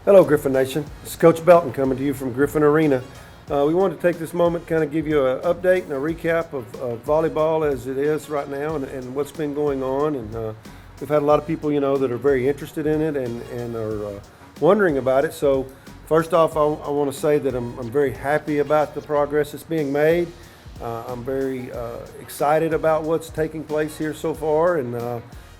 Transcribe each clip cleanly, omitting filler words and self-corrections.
Hello, Gryphon Nation. This is Coach Belton coming to you from Gryphon Arena. We wanted to take this moment to kind of give you an update and a recap of volleyball as it is right now and what's been going on. And we've had a lot of people, that are very interested in it and are wondering about it. So first off, I want to say that I'm very happy about the progress that's being made. I'm very excited about what's taking place here so far. And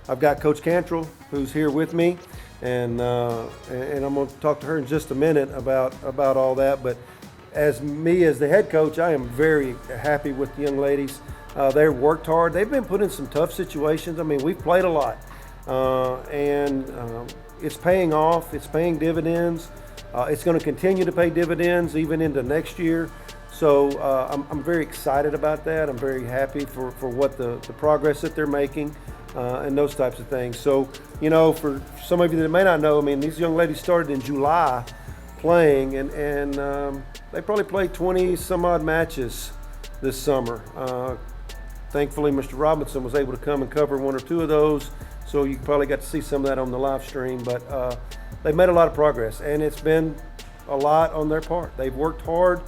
I've got Coach Cantrell, who's here with me. And I'm going to talk to her in just a minute about all that. But as the head coach, I am very happy with the young ladies. They've worked hard. They've been put in some tough situations. I mean, we've played a lot, and it's paying off. It's paying dividends. It's going to continue to pay dividends even into next year. So I'm very excited about that. I'm very happy for what the progress that they're making. And those types of things. So, for some of you that may not know, I mean, these young ladies started in July playing, and they probably played 20 some odd matches this summer. Thankfully, Mr. Robinson was able to come and cover one or two of those, so you probably got to see some of that on the live stream. But they've made a lot of progress, and it's been a lot on their part. They've worked hard,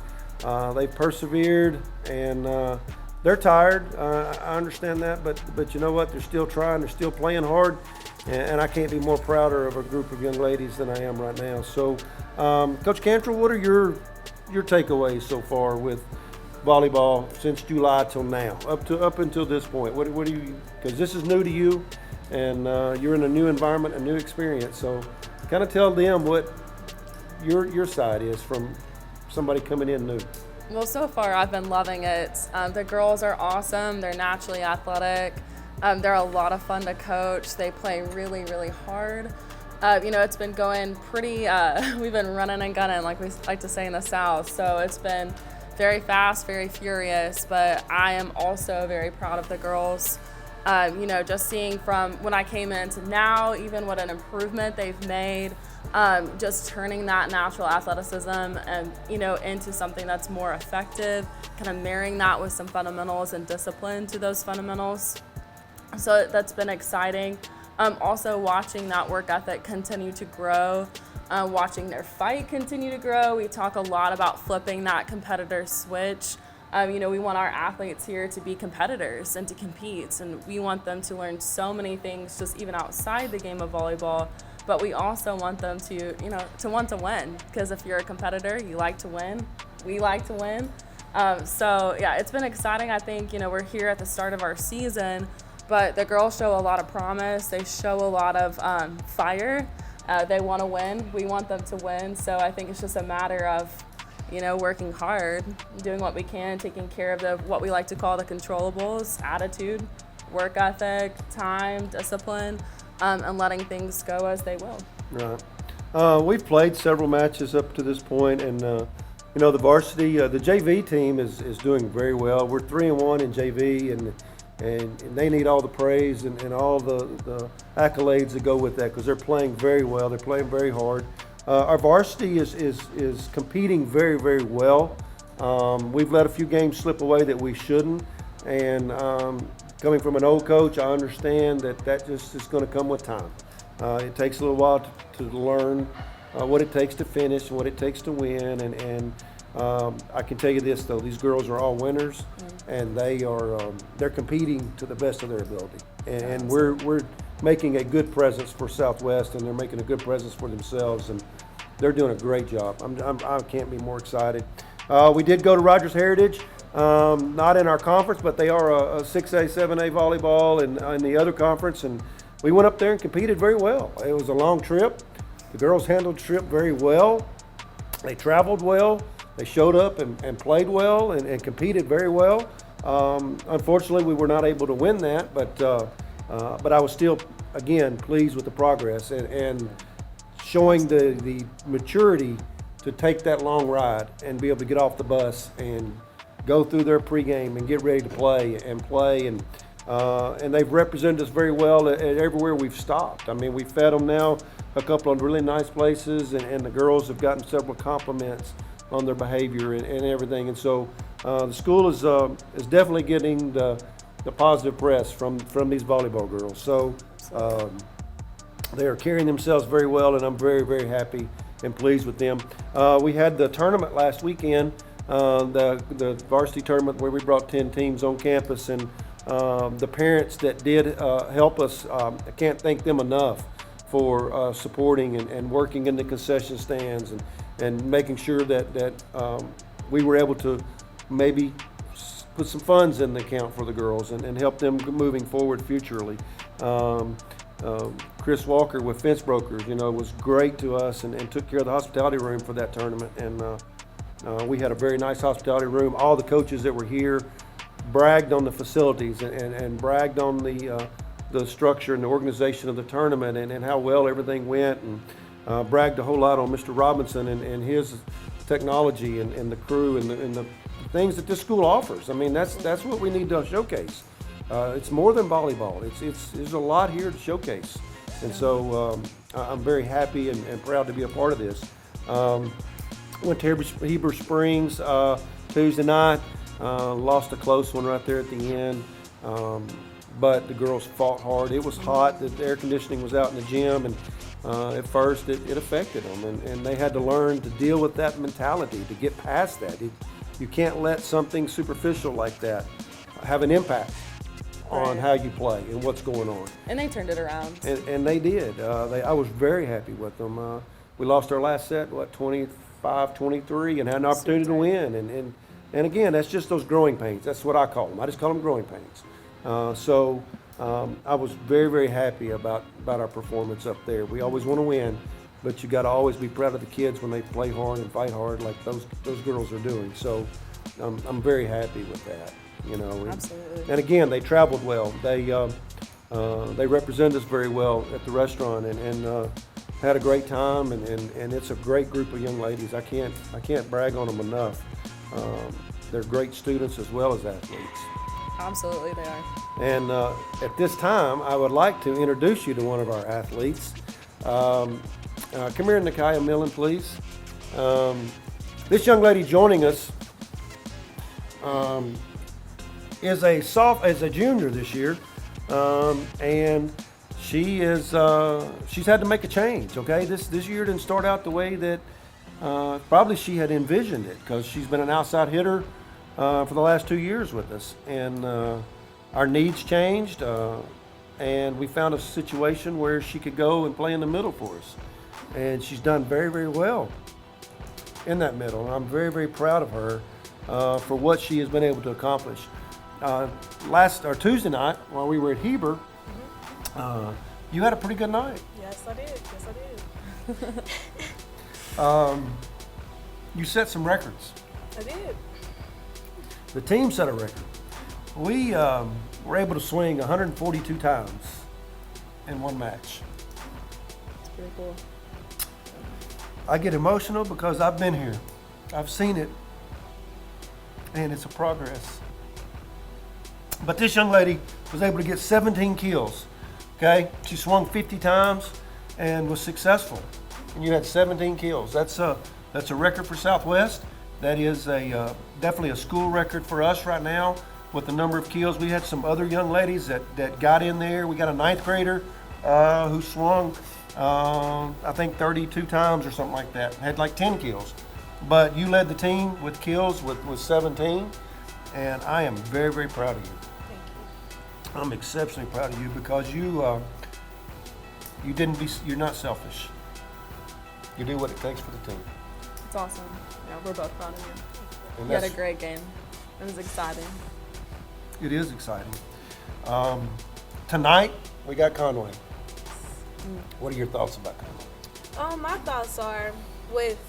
they've persevered, and they're tired. I understand that, but you know what? They're still trying. They're still playing hard, and I can't be more prouder of a group of young ladies than I am right now. So, Coach Cantrell, what are your takeaways so far with volleyball since July till now, up until this point? What do you? Because this is new to you, and you're in a new environment, a new experience. So, kind of tell them what your side is from somebody coming in new. Well, so far I've been loving it. The girls are awesome. They're naturally athletic. They're a lot of fun to coach. They play really, really hard. It's been going pretty, we've been running and gunning, like we like to say in the South. So it's been very fast, very furious, but I am also very proud of the girls. Just seeing from when I came in to now, even what an improvement they've made. Just turning that natural athleticism and into something that's more effective, kind of marrying that with some fundamentals and discipline to those fundamentals. So that's been exciting. Also watching that work ethic continue to grow, watching their fight continue to grow. We talk a lot about flipping that competitor switch. We want our athletes here to be competitors and to compete, and we want them to learn so many things just even outside the game of volleyball. But we also want them to want to win, because if you're a competitor, you like to win. We like to win. It's been exciting. I think, we're here at the start of our season, but the girls show a lot of promise. They show a lot of fire. They want to win. We want them to win. So I think it's just a matter of, working hard, doing what we can, taking care of what we like to call the controllables: attitude, work ethic, time, discipline. And letting things go as they will. Right. We've played several matches up to this point, and the varsity, the JV team is doing very well. We're 3-1 in JV, and they need all the praise and all the accolades that go with that, because they're playing very well. They're playing very hard. Our varsity is competing very, very well. We've let a few games slip away that we shouldn't, and coming from an old coach, I understand that just is going to come with time. It takes a little while to learn what it takes to finish and what it takes to win. And I can tell you this, though, these girls are all winners, and they're competing to the best of their ability. And we're making a good presence for Southwest, and they're making a good presence for themselves, and they're doing a great job. I can't be more excited. We did go to Rogers Heritage. Not in our conference, but they are a 6A, 7A volleyball in the other conference, and we went up there and competed very well. It was a long trip. The girls handled the trip very well. They traveled well. They showed up and played well and competed very well. Unfortunately, we were not able to win that, but I was still, again, pleased with the progress and showing the maturity to take that long ride and be able to get off the bus and go through their pregame and get ready to play, and they've represented us very well at everywhere we've stopped. I mean, we fed them now a couple of really nice places, and the girls have gotten several compliments on their behavior and everything. And so the school is definitely getting the positive press from these volleyball girls. So they are carrying themselves very well, and I'm very, very happy and pleased with them. We had the tournament last weekend, the Varsity Tournament, where we brought 10 teams on campus, and the parents that did help us, I can't thank them enough for supporting and working in the concession stands and making sure that we were able to maybe put some funds in the account for the girls and help them moving forward futurely. Chris Walker with Fence Brokers, was great to us and took care of the hospitality room for that tournament. And we had a very nice hospitality room. All the coaches that were here bragged on the facilities and bragged on the structure and the organization of the tournament and how well everything went, and bragged a whole lot on Mr. Robinson and his technology and the crew and the things that this school offers. I mean, that's what we need to showcase. It's more than volleyball. There's a lot here to showcase, and so I'm very happy and proud to be a part of this. Went to Heber Springs Tuesday night. Lost a close one right there at the end, but the girls fought hard. It was hot. The air conditioning was out in the gym, and at first it affected them, and they had to learn to deal with that mentality, to get past that. You can't let something superficial like that have an impact on how you play and what's going on. And they turned it around. And they did. I was very happy with them. We lost our last set, 25-23, and had an opportunity to win. And again, that's just those growing pains. That's what I call them. I just call them growing pains. I was very, very happy about our performance up there. We always want to win, but you got to always be proud of the kids when they play hard and fight hard like those girls are doing. So I'm very happy with that. Absolutely. And again, they traveled well. They represented us very well at the restaurant and had a great time. And it's a great group of young ladies. I can't brag on them enough. They're great students as well as athletes. Absolutely, they are. And at this time, I would like to introduce you to one of our athletes. Come here, Nakia Millen, please. This young lady joining us is a junior this year, and she's had to make a change. Okay, this year didn't start out the way that probably she had envisioned it, because she's been an outside hitter for the last 2 years with us, and our needs changed, and we found a situation where she could go and play in the middle for us, and she's done very, very well in that middle, and I'm very, very proud of her for what she has been able to accomplish. Tuesday night while we were at Heber, you had a pretty good night. Yes, I did. You set some records. I did. The team set a record. We were able to swing 142 times in one match. It's pretty cool. I get emotional because I've been here. I've seen it, and it's a progress. But this young lady was able to get 17 kills. Okay, she swung 50 times and was successful. And you had 17 kills. That's a record for Southwest. That is definitely a school record for us right now with the number of kills. We had some other young ladies that got in there. We got a 9th grader who swung, I think 32 times or something like that. Had like 10 kills. But you led the team with kills with 17, and I am very, very proud of you. Thank you. I'm exceptionally proud of you because you're not selfish. You do what it takes for the team. It's awesome. Yeah, we're both proud of you. And You had a great game. It was exciting. It is exciting. Tonight, we got Conway. What are your thoughts about Conway? My thoughts are with,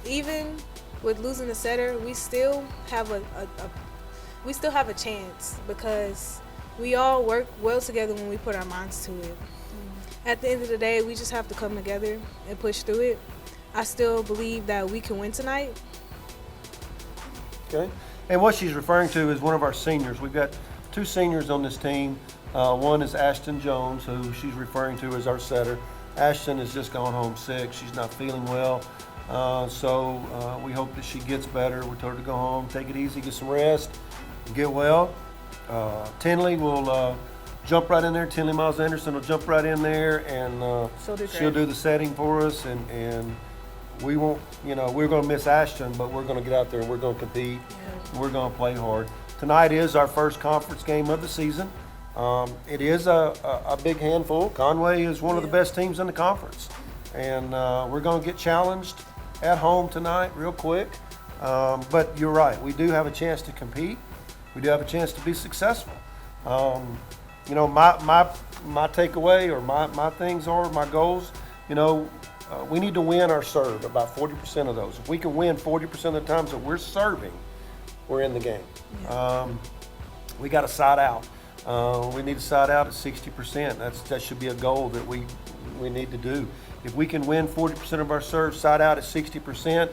even with losing the setter, we still have a chance because we all work well together when we put our minds to it. At the end of the day, we just have to come together and push through it. I still believe that we can win tonight. Okay. And what she's referring to is one of our seniors. We've got 2 seniors on this team. One is Ashton Jones, who she's referring to as our setter. Ashton has just gone home sick. She's not feeling well. So we hope that she gets better. We told her to go home, take it easy, get some rest, get well. Tinley will jump right in there. Tinley Miles Anderson will jump right in there, and she'll do the setting for us, and we won't, we're going to miss Ashton, but we're going to get out there and we're going to compete. Yeah. We're going to play hard. Tonight is our first conference game of the season. It is a big handful. Conway is one of the best teams in the conference, and we're going to get challenged at home tonight real quick. But you're right, we do have a chance to compete. We do have a chance to be successful. My takeaway or my things are, my goals, we need to win our serve, about 40% of those. If we can win 40% of the times that we're serving, we're in the game. Yeah. We got to side out. We need to side out at 60%. That should be a goal that we need to do. If we can win 40% of our serves, side out at 60%,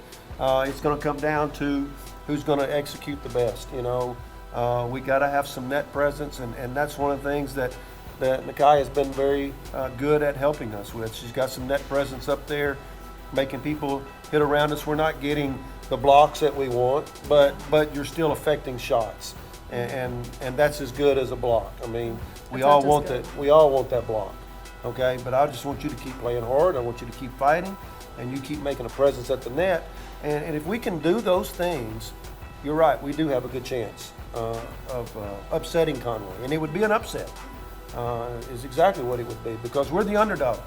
it's going to come down to who's going to execute the best. We got to have some net presence, and that's one of the things that Nakai has been very good at helping us with. She's got some net presence up there, making people hit around us. We're not getting the blocks that we want, but you're still affecting shots, and that's as good as a block. I mean, we all want that. We all want that block, okay? But I just want you to keep playing hard. I want you to keep fighting, and you keep making a presence at the net. And if we can do those things, you're right. We do have a good chance of upsetting Conway, and it would be an upset. Is exactly what it would be, because we're the underdog.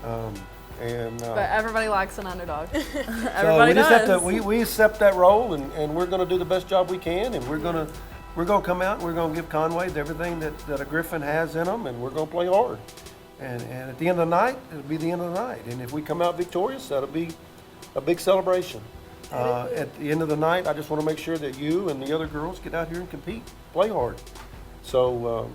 But everybody likes an underdog. Everybody does. We accept that role, and we're going to do the best job we can, and we're going to come out and we're going to give Conway everything that a Gryphon has in them, and we're going to play hard. And at the end of the night, it'll be the end of the night. And if we come out victorious, that'll be a big celebration. At the end of the night, I just want to make sure that you and the other girls get out here and compete, play hard. So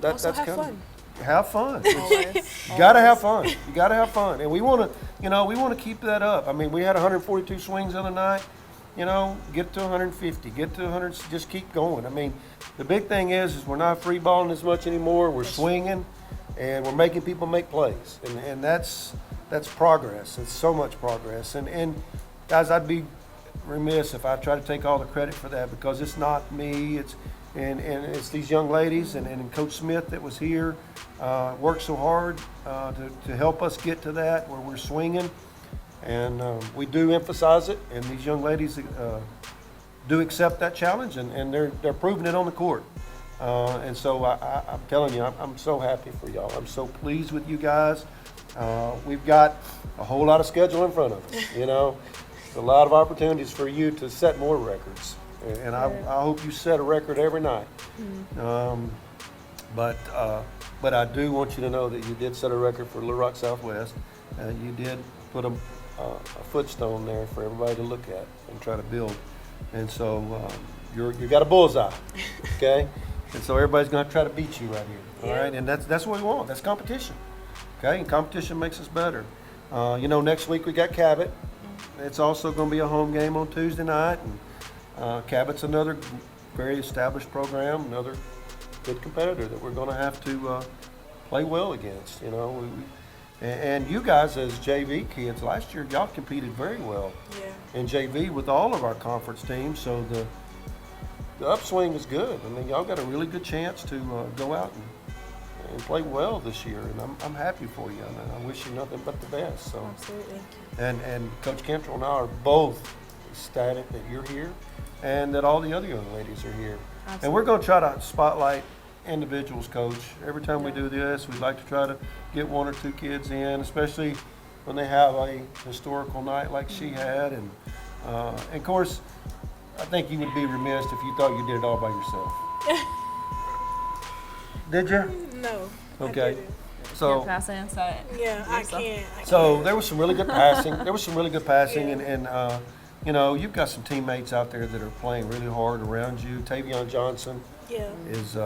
that's have kind fun. of have fun. You gotta have fun. You gotta have fun, and we want to keep that up. I mean, we had 142 swings the other night. Get to 150, get to 100. Just keep going. I mean, the big thing is we're not free balling as much anymore. We're swinging, and we're making people make plays, and that's progress. It's so much progress. And guys, I'd be remiss if I try to take all the credit for that, because it's not me. It's these young ladies and Coach Smith that was here, worked so hard to help us get to that where we're swinging, and we do emphasize it, and these young ladies do accept that challenge, and they're proving it on the court, and so I'm telling you, I'm so happy for y'all. I'm so pleased with you guys. We've got a whole lot of schedule in front of us. A lot of opportunities for you to set more records. And I hope you set a record every night. Mm-hmm. But I do want you to know that you did set a record for Little Rock Southwest. You did put a footstone there for everybody to look at and try to build. And so you got a bullseye, okay? And so everybody's going to try to beat you right here, all right? And that's what we want. That's competition, okay? And competition makes us better. Next week we got Cabot. It's also going to be a home game on Tuesday night. And Cabot's another very established program, another good competitor that we're going to have to play well against. And you guys as JV kids, last year y'all competed very well in JV with all of our conference teams. So the upswing is good. I mean, y'all got a really good chance to go out and play well this year, and I'm happy for you, and I wish you nothing but the best. So absolutely, thank you. And Coach Cantrell and I are both ecstatic that you're here, and that all the other young ladies are here. Absolutely. And we're going to try to spotlight individuals, Coach. Every time we do this, we'd like to try to get one or two kids in, especially when they have a historical night like she had. And of course, I think you would be remiss if you thought you did it all by yourself. Did you? No. Okay. I didn't. So can't pass insight. Yeah, I can't. So there was some really good passing. And you've got some teammates out there that are playing really hard around you. Tavion Johnson is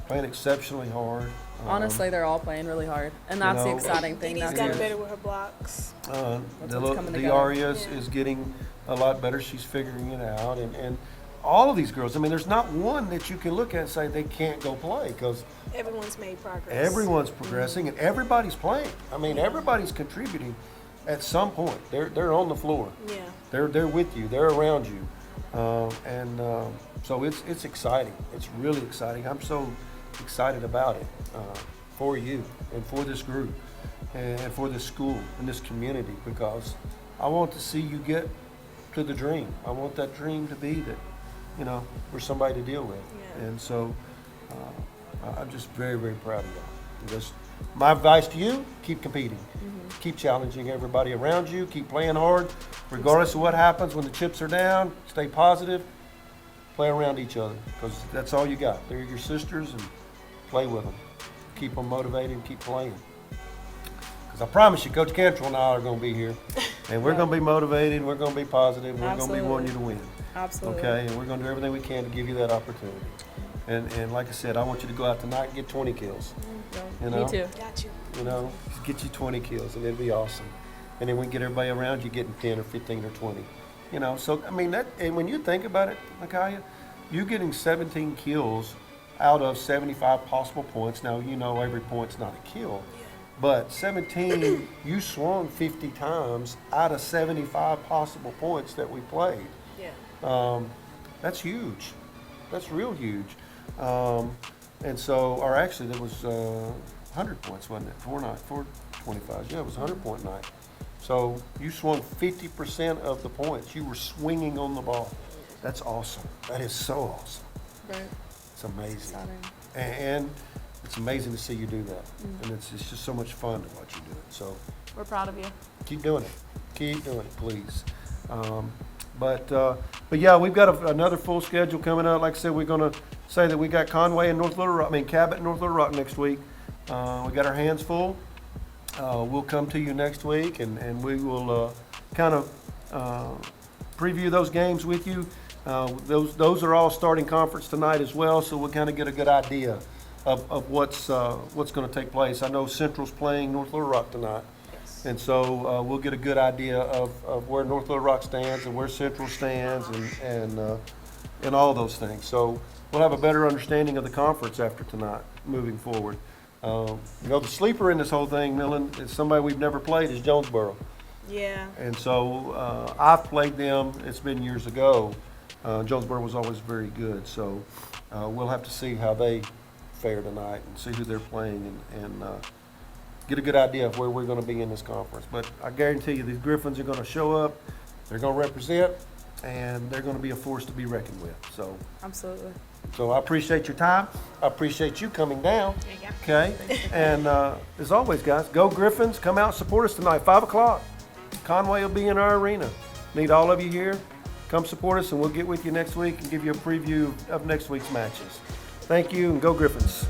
playing exceptionally hard. Honestly, they're all playing really hard, and that's the exciting thing. He's gotten better with her blocks. The Aria is getting a lot better. She's figuring it out, and all of these girls. I mean, there's not one that you can look at and say they can't go play, because everyone's made progress. Everyone's progressing, and everybody's playing. I mean, everybody's contributing at some point. They're on the floor. Yeah. They're with you. They're around you, so it's exciting. It's really exciting. I'm so excited about it for you and for this group and for this school and this community, because I want to see you get to the dream. I want that dream to be that, you know, we're somebody to deal with. Yeah. And so I'm just very, very proud of y'all. Just my advice to you, keep competing. Keep challenging everybody around you. Keep playing hard. Regardless of what happens when the chips are down, stay positive. Play around each other, because that's all you got. They're your sisters, and play with them. Keep them motivated and keep playing. Because I promise you, Coach Cantrell and I are going to be here. And we're going to be motivated. We're going to be positive. We're going to be wanting you to win. Absolutely. Okay? And we're going to do everything we can to give you that opportunity. And like I said, I want you to go out tonight and get 20 kills. You know? Me too. Got you. You know, get you 20 kills, and it'll be awesome. And then we can get everybody around you getting 10 or 15 or 20. You know, so, I mean, that, and when you think about it, Micaiah, you getting 17 kills out of 75 possible points. Now, you know every point's not a kill, but 17, you swung 50 times out of 75 possible points that we played. Yeah. That's huge. That's real huge. And so, or actually, there was 100 points, wasn't it? 425. Yeah, it was a 100-point night. So you swung 50% of the points. You were swinging on the ball. That's awesome. That is so awesome. Right. It's amazing. Exciting. And it's amazing to see you do that. And it's just so much fun to watch you do it. So We're proud of you. keep doing it. Keep doing it, please. But yeah, we've got another full schedule coming up. Like I said, we're going to say that we got Conway and Cabot and North Little Rock next week. We got our hands full. We'll come to you next week, and we will kind of preview those games with you. Those are all starting conference tonight as well, so we'll kind of get a good idea of what's going to take place. I know Central's playing North Little Rock tonight. Yes. And so we'll get a good idea of where North Little Rock stands and where Central stands and all those things. So we'll have a better understanding of the conference after tonight moving forward. You know, the sleeper in this whole thing, Millen, is somebody we've never played, is Jonesboro. Yeah. And so I've played them. It's been years ago. Jonesboro was always very good. So we'll have to see how they fare tonight and see who they're playing and get a good idea of where we're going to be in this conference. But I guarantee you these Gryphons are going to show up. They're going to represent, and they're going to be a force to be reckoned with. So Absolutely. I appreciate your time. I appreciate you coming down. There you go. Okay? And as always, guys, go Gryphons. Come out and support us tonight, 5 o'clock. Conway will be in our arena. Need all of you here. Come support us, and we'll get with you next week and give you a preview of next week's matches. Thank you, and go Gryphons.